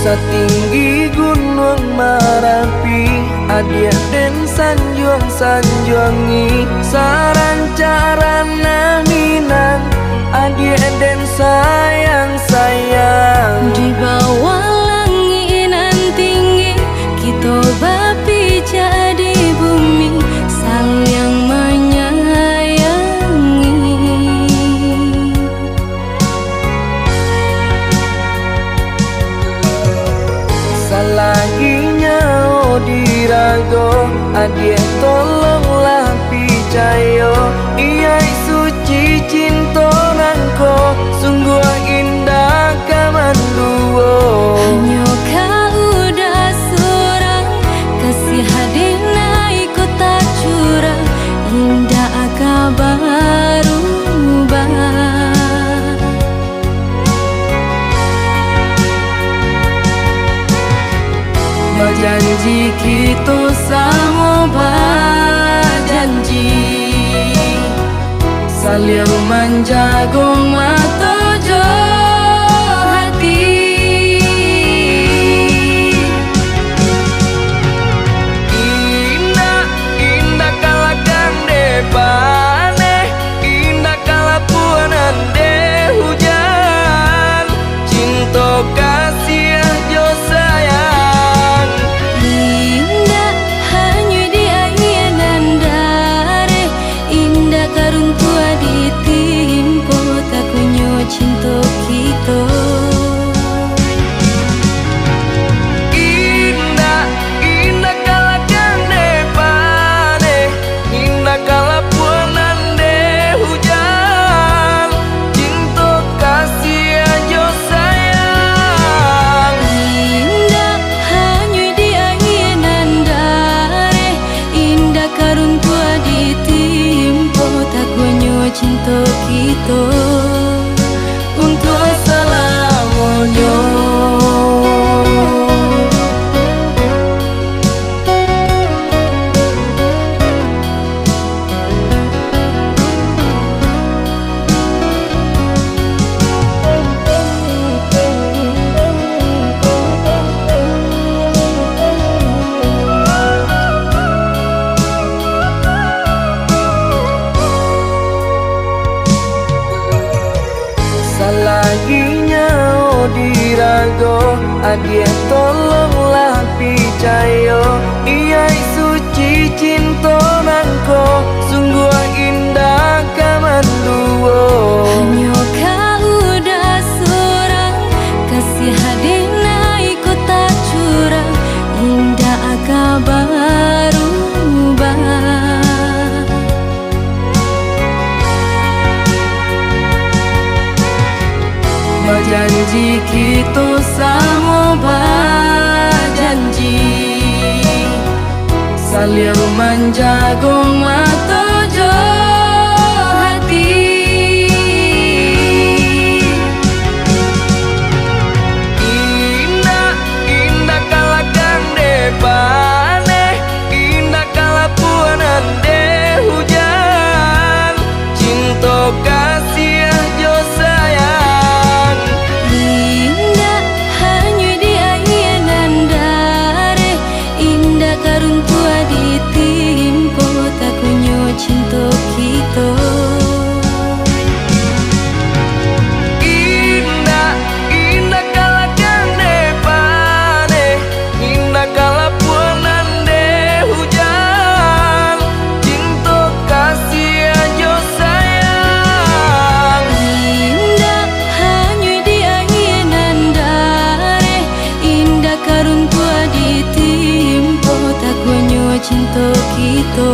Setinggi gunung Merapi, adia den sanjuang-sanjuangi, sarancarana Minang, adia den sayang-sayang. Di bawah langit nan tinggi, kita bapi jadi bumi, saling menyayangi. Salaginya dirago, adia tolonglah picayo, iya suci cinta nangko, sungguh indah kamanduo. Hanya kau udah surang, kasih hadina ikut tak curang, indah kabar ubah. Berjanji kita sama berjanji, saling menjaga mata jo hati. Indah, indah kalagang depane, indah kalapuanan de hujan, cinta kasih jo sayang. Indah hanya di ayenan dare, indah karuntua ditimpo, tak kunyo cinta kita. Indah, indah kalagang depane, indah kalapuanan de hujan, cinta kasih jo sayang. Indah hanya di ayenan dare, indah karuntua ditimpo, tak kunyo cinta kita. Untuk selamanya. Salaginya dirago, adia tolonglah picayo, iya suci cinta nangko, sungguh indah kamanduo. Hanya kau udah surang, kasih hadina ikut tak curang, indah kabar ubah. Berjanji kita sama berjanji, saling menjaga mata jo hati. Indah, indah kalagang depane, indah kalapuanan de hujan, cinta kasih jo sayang. Indah hanya di ayenan dare, indah karuntua ditimpo, tak kunyo cinta kita. Indah, indah kalagang depane, indah kalapuanan de hujan, cinta kasih jo sayang. Indah hanya di ayenan dare, indah karuntua ditimpo, tak kunyo cinta kita.